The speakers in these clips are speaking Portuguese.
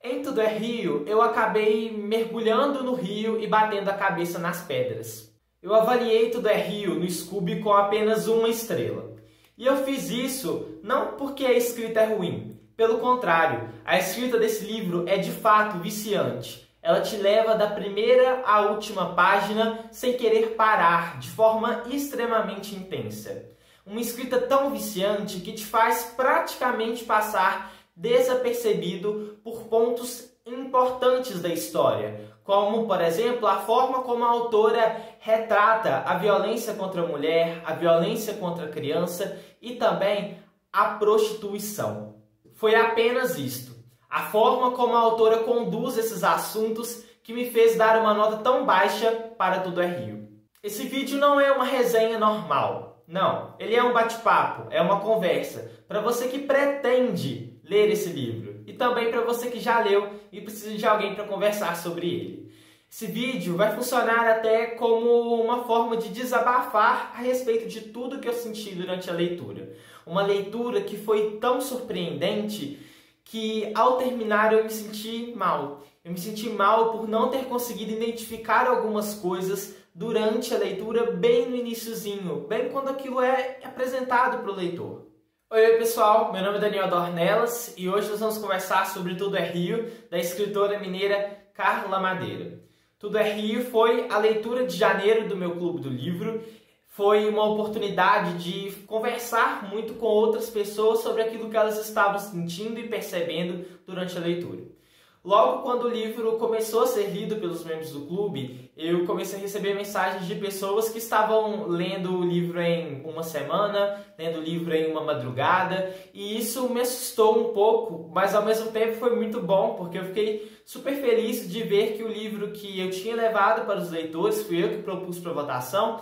Em Tudo é Rio, eu acabei mergulhando no rio e batendo a cabeça nas pedras. Eu avaliei Tudo é Rio no Scooby com apenas 1 estrela. E eu fiz isso não porque a escrita é ruim. Pelo contrário, a escrita desse livro é de fato viciante. Ela te leva da primeira à última página sem querer parar, de forma extremamente intensa. Uma escrita tão viciante que te faz praticamente passar desapercebido por pontos importantes da história, como, por exemplo, a forma como a autora retrata a violência contra a mulher, a violência contra a criança e também a prostituição. Foi apenas isto, a forma como a autora conduz esses assuntos, que me fez dar uma nota tão baixa para Tudo é Rio. Esse vídeo não é uma resenha normal, não, ele é um bate-papo, é uma conversa, para você que pretende ler esse livro e também para você que já leu e precisa de alguém para conversar sobre ele. Esse vídeo vai funcionar até como uma forma de desabafar a respeito de tudo que eu senti durante a leitura. Uma leitura que foi tão surpreendente que ao terminar eu me senti mal. Eu me senti mal por não ter conseguido identificar algumas coisas durante a leitura bem no iniciozinho, bem quando aquilo é apresentado para o leitor. Oi pessoal, meu nome é Daniel Dornelas e hoje nós vamos conversar sobre Tudo é Rio, da escritora mineira Carla Madeira. Tudo é Rio foi a leitura de janeiro do meu clube do livro, foi uma oportunidade de conversar muito com outras pessoas sobre aquilo que elas estavam sentindo e percebendo durante a leitura. Logo quando o livro começou a ser lido pelos membros do clube, eu comecei a receber mensagens de pessoas que estavam lendo o livro em uma semana, lendo o livro em uma madrugada, e isso me assustou um pouco, mas ao mesmo tempo foi muito bom, porque eu fiquei super feliz de ver que o livro que eu tinha levado para os leitores, fui eu que propus para votação,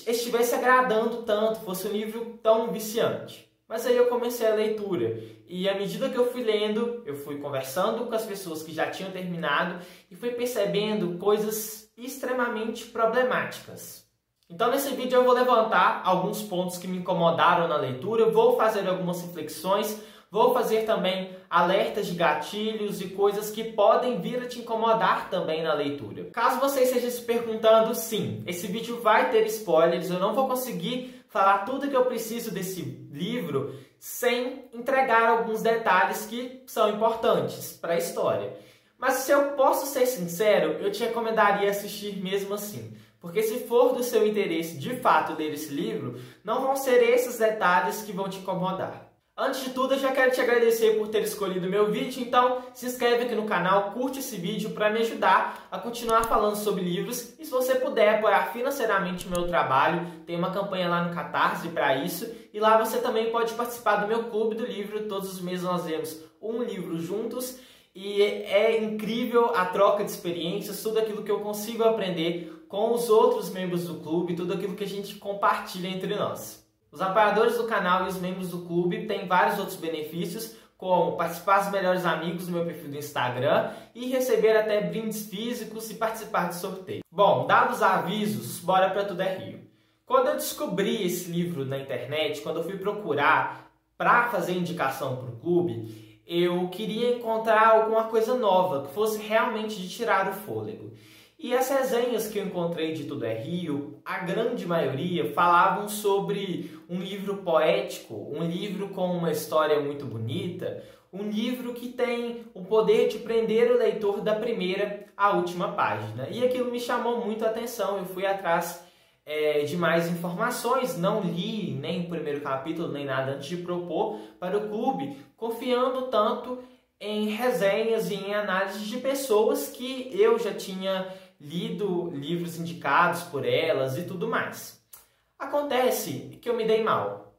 estivesse agradando tanto, fosse um livro tão viciante. Mas aí eu comecei a leitura e à medida que eu fui lendo, eu fui conversando com as pessoas que já tinham terminado e fui percebendo coisas extremamente problemáticas. Então nesse vídeo eu vou levantar alguns pontos que me incomodaram na leitura, vou fazer algumas reflexões, vou fazer também alertas de gatilhos e coisas que podem vir a te incomodar também na leitura. Caso você esteja se perguntando, sim, esse vídeo vai ter spoilers, eu não vou conseguir falar tudo que eu preciso desse livro sem entregar alguns detalhes que são importantes para a história. Mas se eu posso ser sincero, eu te recomendaria assistir mesmo assim. Porque se for do seu interesse de fato ler esse livro, não vão ser esses detalhes que vão te incomodar. Antes de tudo, eu já quero te agradecer por ter escolhido o meu vídeo, então se inscreve aqui no canal, curte esse vídeo para me ajudar a continuar falando sobre livros. E se você puder apoiar financeiramente o meu trabalho, tem uma campanha lá no Catarse para isso. E lá você também pode participar do meu clube do livro, todos os meses nós lemos um livro juntos. E é incrível a troca de experiências, tudo aquilo que eu consigo aprender com os outros membros do clube, tudo aquilo que a gente compartilha entre nós. Os apoiadores do canal e os membros do clube têm vários outros benefícios, como participar dos melhores amigos do meu perfil do Instagram e receber até brindes físicos e participar de sorteio. Bom, dados os avisos, bora para Tudo é Rio. Quando eu descobri esse livro na internet, quando eu fui procurar para fazer indicação para o clube, eu queria encontrar alguma coisa nova, que fosse realmente de tirar o fôlego. E as resenhas que eu encontrei de Tudo é Rio, a grande maioria falavam sobre um livro poético, um livro com uma história muito bonita, um livro que tem o poder de prender o leitor da primeira à última página. E aquilo me chamou muito a atenção, eu fui atrás de mais informações, não li nem o primeiro capítulo, nem nada antes de propor para o clube, confiando tanto em resenhas e em análises de pessoas que eu já tinha lido livros indicados por elas e tudo mais. Acontece que eu me dei mal.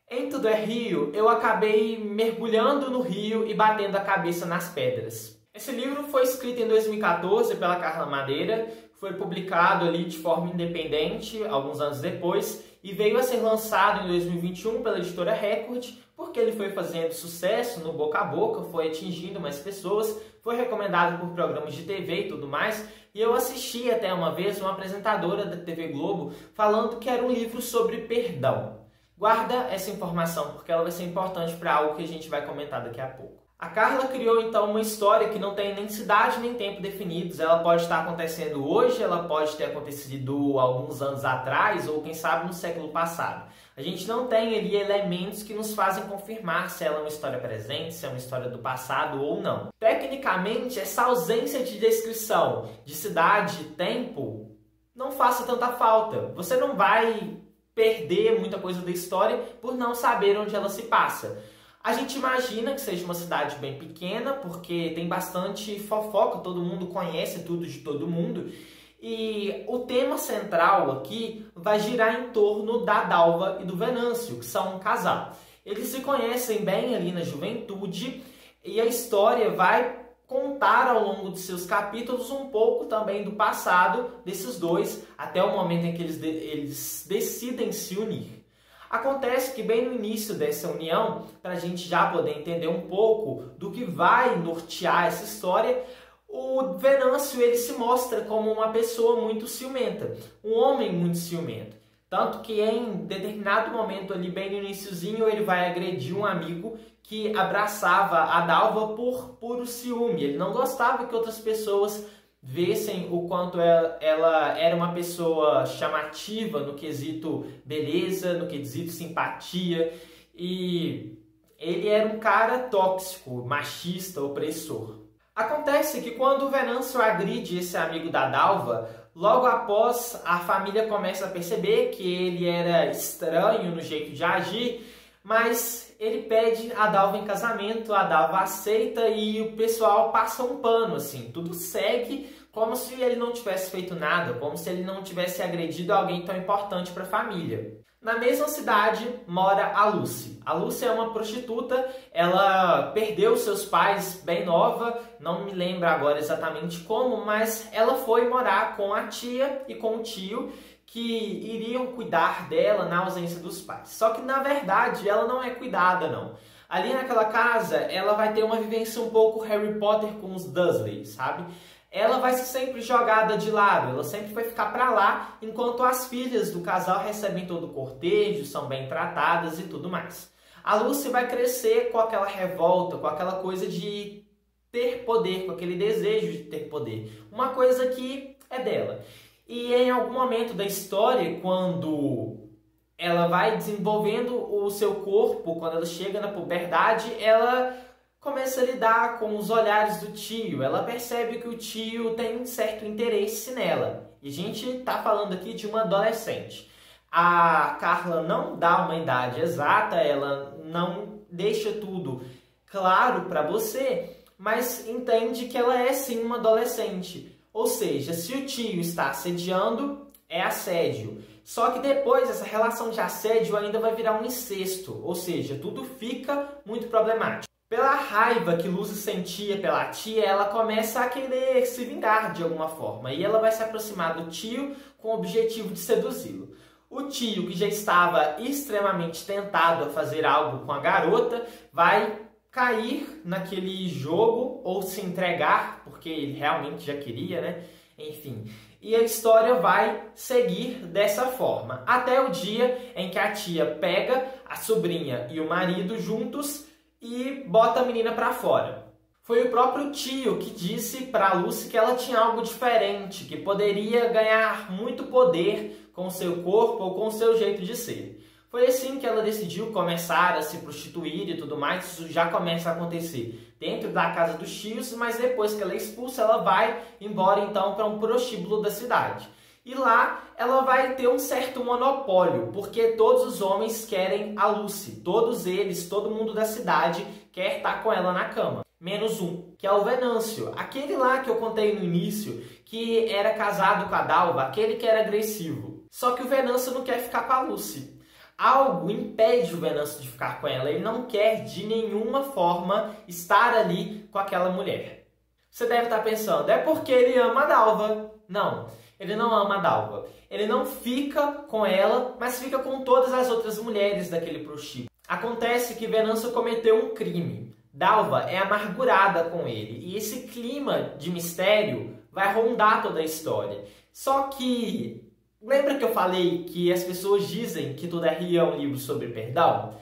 Em Tudo é Rio, eu acabei mergulhando no rio e batendo a cabeça nas pedras. Esse livro foi escrito em 2014 pela Carla Madeira, foi publicado ali de forma independente alguns anos depois e veio a ser lançado em 2021 pela editora Record, porque ele foi fazendo sucesso no boca a boca, foi atingindo mais pessoas, foi recomendado por programas de TV e tudo mais, e eu assisti até uma vez uma apresentadora da TV Globo falando que era um livro sobre perdão. Guarda essa informação, porque ela vai ser importante para algo que a gente vai comentar daqui a pouco. A Carla criou então uma história que não tem nem cidade nem tempo definidos. Ela pode estar acontecendo hoje, ela pode ter acontecido alguns anos atrás ou quem sabe no século passado. A gente não tem ali elementos que nos fazem confirmar se ela é uma história presente, se é uma história do passado ou não. Tecnicamente, essa ausência de descrição de cidade e tempo não faça tanta falta. Você não vai perder muita coisa da história por não saber onde ela se passa. A gente imagina que seja uma cidade bem pequena, porque tem bastante fofoca, todo mundo conhece tudo de todo mundo. E o tema central aqui vai girar em torno da Dalva e do Venâncio, que são um casal. Eles se conhecem bem ali na juventude e a história vai contar ao longo de seus capítulos um pouco também do passado desses dois, até o momento em que eles decidem se unir. Acontece que bem no início dessa união, para a gente já poder entender um pouco do que vai nortear essa história, o Venâncio ele se mostra como uma pessoa muito ciumenta, um homem muito ciumento. Tanto que em determinado momento ali, bem no iniciozinho, ele vai agredir um amigo que abraçava a Dalva por puro ciúme. Ele não gostava que outras pessoas vissem o quanto ela era uma pessoa chamativa no quesito beleza, no quesito simpatia. E ele era um cara tóxico, machista, opressor. Acontece que quando o Venâncio agride esse amigo da Dalva, logo após a família começa a perceber que ele era estranho no jeito de agir, mas ele pede a Dalva em casamento, a Dalva aceita e o pessoal passa um pano, assim, tudo segue como se ele não tivesse feito nada, como se ele não tivesse agredido alguém tão importante para a família. Na mesma cidade mora a Lucy. A Lucy é uma prostituta, ela perdeu seus pais bem nova, não me lembro agora exatamente como, mas ela foi morar com a tia e com o tio que iriam cuidar dela na ausência dos pais. Só que na verdade ela não é cuidada não. Ali naquela casa ela vai ter uma vivência um pouco Harry Potter com os Dursley, sabe? Ela vai ser sempre jogada de lado, ela sempre vai ficar para lá, enquanto as filhas do casal recebem todo o cortejo, são bem tratadas e tudo mais. A Lucy vai crescer com aquela revolta, com aquela coisa de ter poder, com aquele desejo de ter poder. Uma coisa que é dela. E em algum momento da história, quando ela vai desenvolvendo o seu corpo, quando ela chega na puberdade, ela começa a lidar com os olhares do tio. Ela percebe que o tio tem um certo interesse nela. E a gente está falando aqui de uma adolescente. A Carla não dá uma idade exata, ela não deixa tudo claro para você, mas entende que ela é sim uma adolescente. Ou seja, se o tio está assediando, é assédio. Só que depois essa relação de assédio ainda vai virar um incesto. Ou seja, tudo fica muito problemático. Pela raiva que Lucy sentia pela tia, ela começa a querer se vingar de alguma forma. E ela vai se aproximar do tio com o objetivo de seduzi-lo. O tio, que já estava extremamente tentado a fazer algo com a garota, vai cair naquele jogo ou se entregar, porque ele realmente já queria, né? Enfim. E a história vai seguir dessa forma. Até o dia em que a tia pega a sobrinha e o marido juntos e bota a menina para fora. Foi o próprio tio que disse para Lucy que ela tinha algo diferente, que poderia ganhar muito poder com o seu corpo ou com o seu jeito de ser. Foi assim que ela decidiu começar a se prostituir e tudo mais. Isso já começa a acontecer dentro da casa dos tios, mas depois que ela é expulsa, ela vai embora então para um prostíbulo da cidade. E lá ela vai ter um certo monopólio, porque todos os homens querem a Lucy. Todos eles, todo mundo da cidade quer estar com ela na cama. Menos um, que é o Venâncio. Aquele lá que eu contei no início, que era casado com a Dalva, aquele que era agressivo. Só que o Venâncio não quer ficar com a Lucy. Algo impede o Venâncio de ficar com ela. Ele não quer de nenhuma forma estar ali com aquela mulher. Você deve estar pensando, é porque ele ama a Dalva. Não. Ele não ama a Dalva. Ele não fica com ela, mas fica com todas as outras mulheres daquele prostíbulo. Acontece que Venâncio cometeu um crime. Dalva é amargurada com ele. E esse clima de mistério vai rondar toda a história. Só que, lembra que eu falei que as pessoas dizem que Todavia é um livro sobre perdão?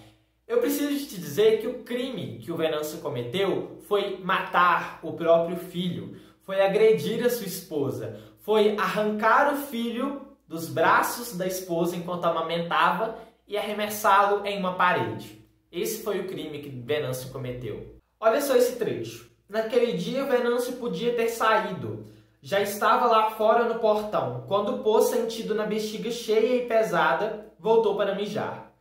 Eu preciso te dizer que o crime que o Venâncio cometeu foi matar o próprio filho, foi agredir a sua esposa, foi arrancar o filho dos braços da esposa enquanto amamentava e arremessá-lo em uma parede. Esse foi o crime que Venâncio cometeu. Olha só esse trecho. Naquele dia, Venâncio podia ter saído. Já estava lá fora no portão, quando pôs sentido na bexiga cheia e pesada, voltou para mijar.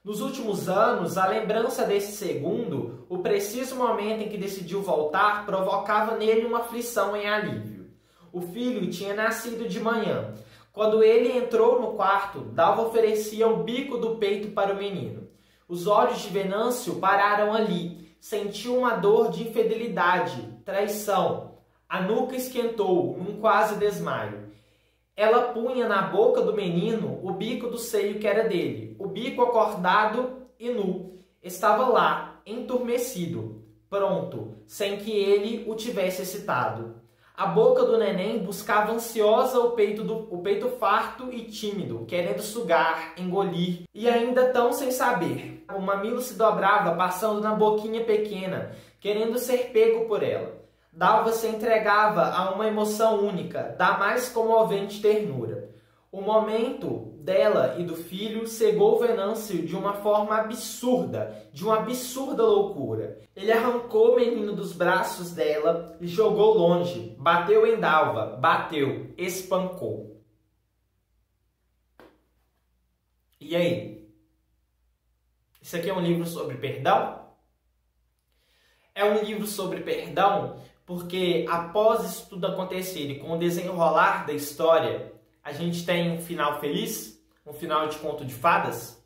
Nos últimos anos, a lembrança desse segundo, o preciso momento em que decidiu voltar, provocava nele uma aflição em alívio. O filho tinha nascido de manhã. Quando ele entrou no quarto, Dalva oferecia o bico do peito para o menino. Os olhos de Venâncio pararam ali. Sentiu uma dor de infidelidade, traição. A nuca esquentou num quase desmaio. Ela punha na boca do menino o bico do seio que era dele. O bico acordado e nu. Estava lá, entumecido, pronto, sem que ele o tivesse excitado. A boca do neném buscava ansiosa o peito farto e tímido, querendo sugar, engolir, e ainda tão sem saber. O mamilo se dobrava, passando na boquinha pequena, querendo ser pego por ela. Dalva se entregava a uma emoção única, da mais comovente ternura. O momento dela e do filho cegou Venâncio de uma forma absurda, de uma absurda loucura. Ele arrancou o menino dos braços dela e jogou longe. Bateu em Dalva, bateu, espancou. E aí? Isso aqui é um livro sobre perdão? É um livro sobre perdão porque após isso tudo acontecer e com o desenrolar da história, a gente tem um final feliz? Um final de conto de fadas?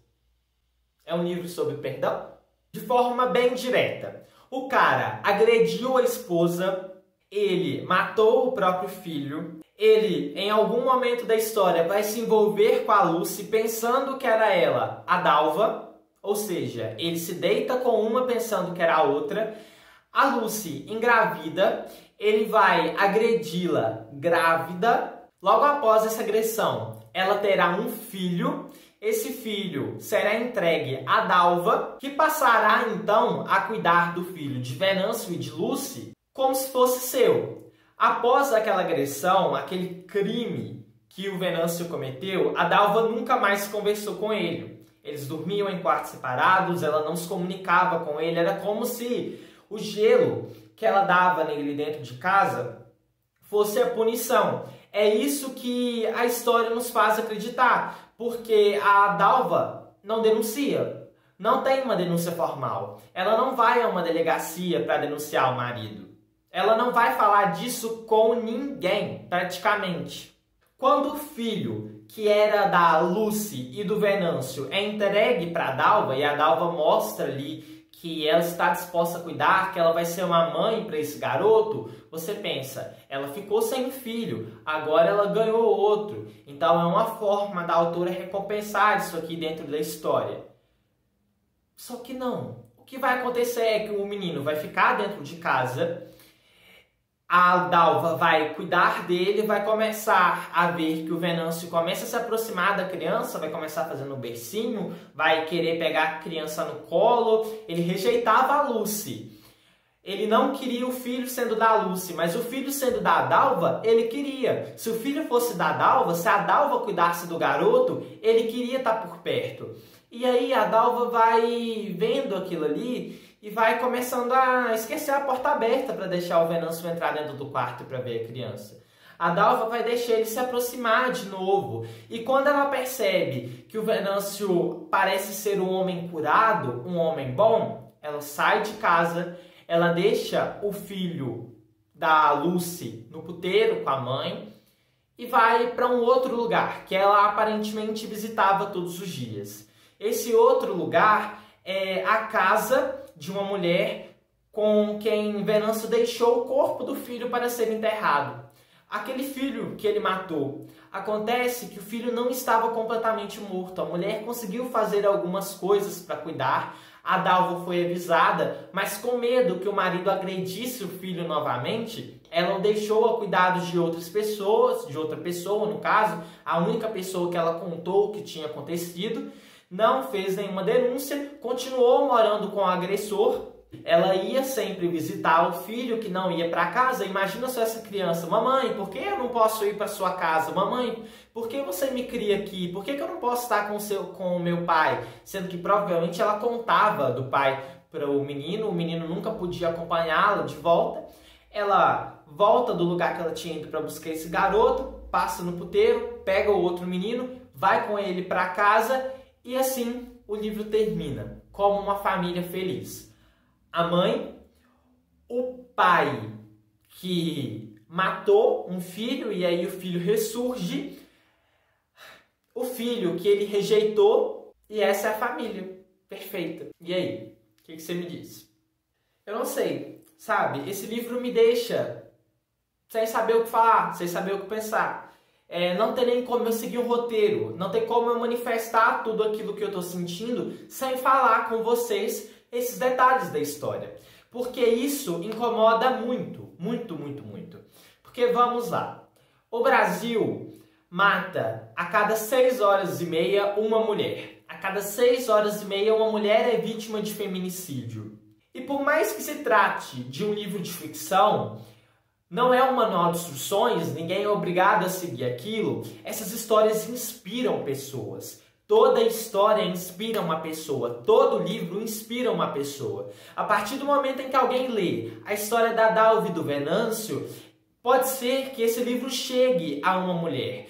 É um livro sobre perdão? De forma bem direta. O cara agrediu a esposa, ele matou o próprio filho, ele, em algum momento da história, vai se envolver com a Lucy pensando que era ela a Dalva, ou seja, ele se deita com uma pensando que era a outra. A Lucy engravida, ele vai agredi-la grávida. Logo após essa agressão, ela terá um filho. Esse filho será entregue a Dalva, que passará então a cuidar do filho de Venâncio e de Lucy como se fosse seu. Após aquela agressão, aquele crime que o Venâncio cometeu, a Dalva nunca mais conversou com ele. Eles dormiam em quartos separados, ela não se comunicava com ele, era como se o gelo que ela dava nele dentro de casa fosse a punição. É isso que a história nos faz acreditar, porque a Dalva não denuncia, não tem uma denúncia formal. Ela não vai a uma delegacia para denunciar o marido. Ela não vai falar disso com ninguém, praticamente. Quando o filho, que era da Lucy e do Venâncio, é entregue para a Dalva, e a Dalva mostra ali que ela está disposta a cuidar, que ela vai ser uma mãe para esse garoto, você pensa, ela ficou sem um filho, agora ela ganhou outro. Então é uma forma da autora recompensar isso aqui dentro da história. Só que não. O que vai acontecer é que o menino vai ficar dentro de casa, a Dalva vai cuidar dele, vai começar a ver que o Venâncio começa a se aproximar da criança, vai começar fazendo um bercinho, vai querer pegar a criança no colo. Ele rejeitava a Lucy. Ele não queria o filho sendo da Lucy, mas o filho sendo da Dalva, ele queria. Se o filho fosse da Dalva, se a Dalva cuidasse do garoto, ele queria estar por perto. E aí a Dalva vai vendo aquilo ali e vai começando a esquecer a porta aberta para deixar o Venâncio entrar dentro do quarto para ver a criança. A Dalva vai deixar ele se aproximar de novo. E quando ela percebe que o Venâncio parece ser um homem curado, um homem bom, ela sai de casa, ela deixa o filho da Lucy no puteiro com a mãe e vai para um outro lugar que ela aparentemente visitava todos os dias. Esse outro lugar é a casa de uma mulher com quem Venâncio deixou o corpo do filho para ser enterrado. Aquele filho que ele matou. Acontece que o filho não estava completamente morto. A mulher conseguiu fazer algumas coisas para cuidar. A Dalva foi avisada, mas com medo que o marido agredisse o filho novamente, ela o deixou a cuidados de outras pessoas, de outra pessoa no caso, a única pessoa que ela contou o que tinha acontecido. não fez nenhuma denúncia, continuou morando com o agressor. Ela ia sempre visitar o filho que não ia para casa. Imagina só essa criança: mamãe, por que eu não posso ir para sua casa? Mamãe, por que você me cria aqui? Por que eu não posso estar com o meu pai? Sendo que provavelmente ela contava do pai para o menino nunca podia acompanhá-la de volta. Ela volta do lugar que ela tinha ido para buscar esse garoto, passa no puteiro, pega o outro menino, vai com ele para casa e assim o livro termina, como uma família feliz. A mãe, o pai que matou um filho e aí o filho ressurge, o filho que ele rejeitou, e essa é a família perfeita. E aí, o que você me diz? Eu não sei, sabe? Esse livro me deixa sem saber o que falar, sem saber o que pensar. Não tem nem como eu seguir um roteiro, não tem como eu manifestar tudo aquilo que eu estou sentindo sem falar com vocês esses detalhes da história. Porque isso incomoda muito, muito, muito, muito. Porque vamos lá, o Brasil mata a cada 6 horas e meia uma mulher. A cada 6 horas e meia uma mulher é vítima de feminicídio. E por mais que se trate de um livro de ficção, não é um manual de instruções, ninguém é obrigado a seguir aquilo. Essas histórias inspiram pessoas. Toda história inspira uma pessoa, todo livro inspira uma pessoa. A partir do momento em que alguém lê a história da Dalva e do Venâncio, pode ser que esse livro chegue a uma mulher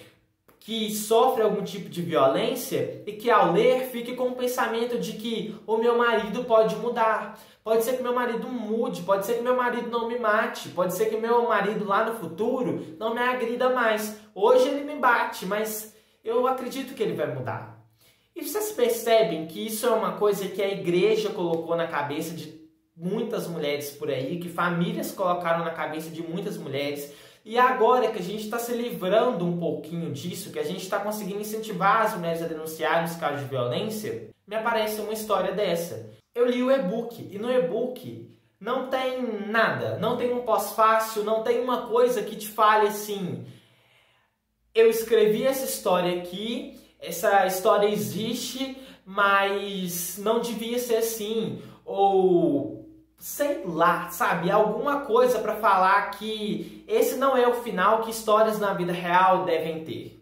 que sofre algum tipo de violência e que ao ler fique com o pensamento de que o meu marido pode mudar. Pode ser que meu marido mude, pode ser que meu marido não me mate, pode ser que meu marido lá no futuro não me agrida mais. Hoje ele me bate, mas eu acredito que ele vai mudar. E vocês percebem que isso é uma coisa que a igreja colocou na cabeça de muitas mulheres por aí, que famílias colocaram na cabeça de muitas mulheres. E agora que a gente está se livrando um pouquinho disso, que a gente está conseguindo incentivar as mulheres a denunciarem os casos de violência, me aparece uma história dessa. Eu li o e-book, e no e-book não tem nada, não tem um pós-fácil, não tem uma coisa que te fale assim: eu escrevi essa história aqui, essa história existe, mas não devia ser assim, ou sei lá, sabe, alguma coisa para falar que esse não é o final que histórias na vida real devem ter.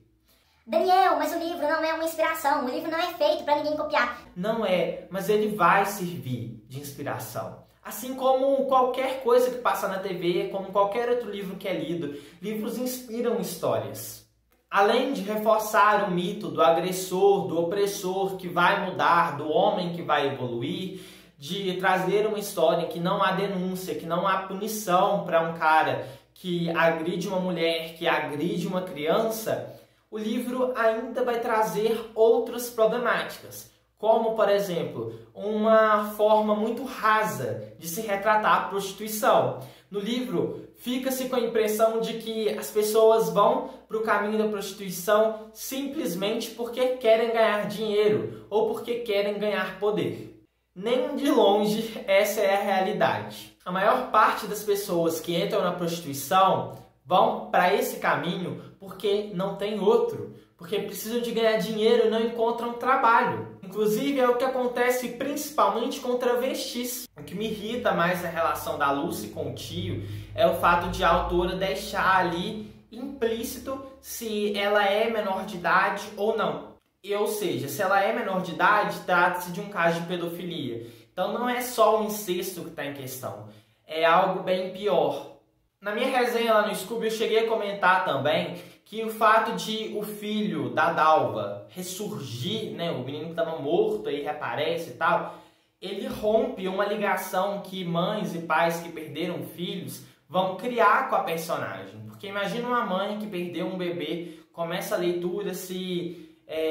Daniel, mas o livro não é uma inspiração, o livro não é feito para ninguém copiar. Não é, mas ele vai servir de inspiração. Assim como qualquer coisa que passa na TV, como qualquer outro livro que é lido, livros inspiram histórias. Além de reforçar o mito do agressor, do opressor que vai mudar, do homem que vai evoluir, de trazer uma história em que não há denúncia, que não há punição para um cara que agride uma mulher, que agride uma criança, o livro ainda vai trazer outras problemáticas, como, por exemplo, uma forma muito rasa de se retratar a prostituição. No livro, fica-se com a impressão de que as pessoas vão para o caminho da prostituição simplesmente porque querem ganhar dinheiro ou porque querem ganhar poder. Nem de longe essa é a realidade. A maior parte das pessoas que entram na prostituição vão para esse caminho porque não tem outro, porque precisam de ganhar dinheiro e não encontram trabalho. Inclusive é o que acontece principalmente com travestis. O que me irrita mais na relação da Lucy com o tio é o fato de a autora deixar ali implícito se ela é menor de idade ou não. Ou seja, se ela é menor de idade, trata-se de um caso de pedofilia. Então não é só o incesto que está em questão, é algo bem pior. Na minha resenha lá no Scooby eu cheguei a comentar também que o fato de o filho da Dalva ressurgir, né, o menino que estava morto aí reaparece e tal, ele rompe uma ligação que mães e pais que perderam filhos vão criar com a personagem. Porque imagina uma mãe que perdeu um bebê, começa a leitura se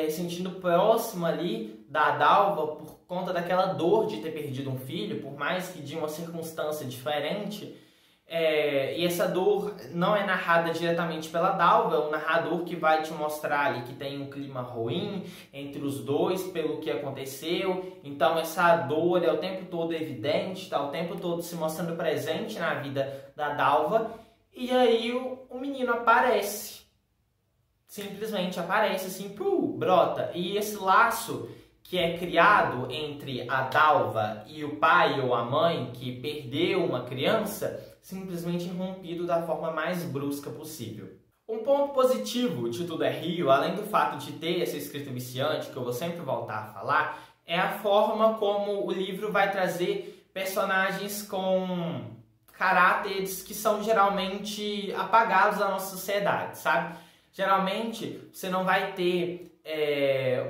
sentindo próximo ali da Dalva por conta daquela dor de ter perdido um filho, por mais que de uma circunstância diferente. E essa dor não é narrada diretamente pela Dalva, é o narrador que vai te mostrar ali que tem um clima ruim entre os dois pelo que aconteceu. Então essa dor é o tempo todo evidente, está o tempo todo se mostrando presente na vida da Dalva. E aí o menino aparece, simplesmente aparece assim, brota. E esse laço que é criado entre a Dalva e o pai ou a mãe que perdeu uma criança, simplesmente rompido da forma mais brusca possível. Um ponto positivo de Tudo é Rio, além do fato de ter essa escrita viciante, que eu vou sempre voltar a falar, é a forma como o livro vai trazer personagens com caráteres que são geralmente apagados da nossa sociedade, sabe? Geralmente você não vai ter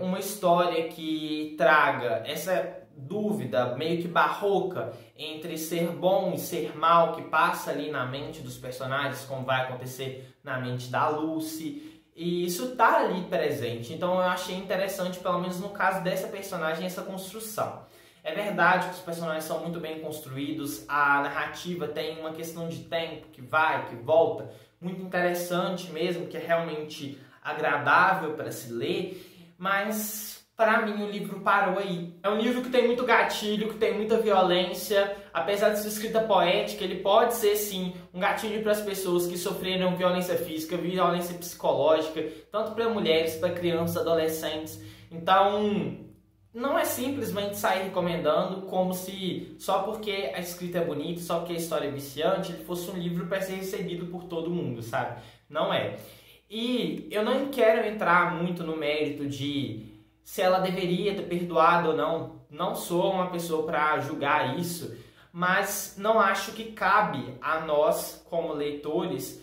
uma história que traga essa dúvida meio que barroca entre ser bom e ser mal, que passa ali na mente dos personagens, como vai acontecer na mente da Lucy, e isso tá ali presente. Então eu achei interessante, pelo menos no caso dessa personagem, essa construção. É verdade que os personagens são muito bem construídos, a narrativa tem uma questão de tempo que vai, que volta, muito interessante mesmo, que é realmente agradável para se ler, mas para mim o livro parou aí. É um livro que tem muito gatilho, que tem muita violência, apesar de ser escrita poética, ele pode ser sim um gatilho para as pessoas que sofreram violência física, violência psicológica, tanto para mulheres, para crianças, adolescentes. Então não é simplesmente sair recomendando como se só porque a escrita é bonita, só porque a história é viciante, ele fosse um livro para ser recebido por todo mundo, sabe? Não é. E eu não quero entrar muito no mérito de se ela deveria ter perdoado ou não. Não sou uma pessoa para julgar isso, mas não acho que cabe a nós, como leitores,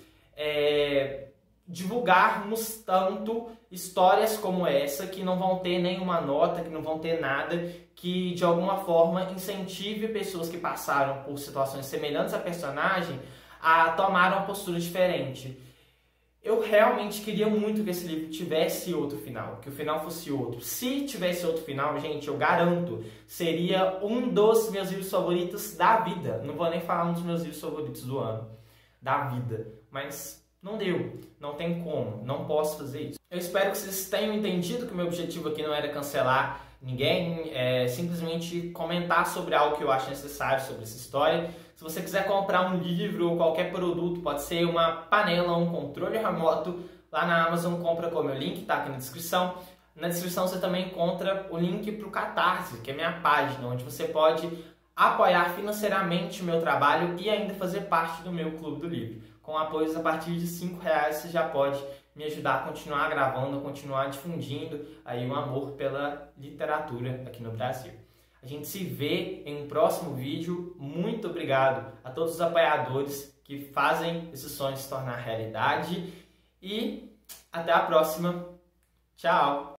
divulgarmos tanto histórias como essa, que não vão ter nenhuma nota, que não vão ter nada, que de alguma forma incentive pessoas que passaram por situações semelhantes à personagem a tomar uma postura diferente. Eu realmente queria muito que esse livro tivesse outro final, que o final fosse outro. Se tivesse outro final, gente, eu garanto, seria um dos meus livros favoritos da vida. Não vou nem falar um dos meus livros favoritos do ano, da vida. Mas não deu, não tem como, não posso fazer isso. Eu espero que vocês tenham entendido que o meu objetivo aqui não era cancelar ninguém, é simplesmente comentar sobre algo que eu acho necessário sobre essa história. Se você quiser comprar um livro ou qualquer produto, pode ser uma panela, um controle remoto, lá na Amazon compra com o meu link, tá aqui na descrição. Na descrição você também encontra o link para o Catarse, que é minha página, onde você pode apoiar financeiramente o meu trabalho e ainda fazer parte do meu Clube do Livro. Com apoios a partir de R$5 você já pode me ajudar a continuar gravando, a continuar difundindo aí o amor pela literatura aqui no Brasil. A gente se vê em um próximo vídeo. Muito obrigado a todos os apoiadores que fazem esse sonho se tornar realidade. E até a próxima. Tchau!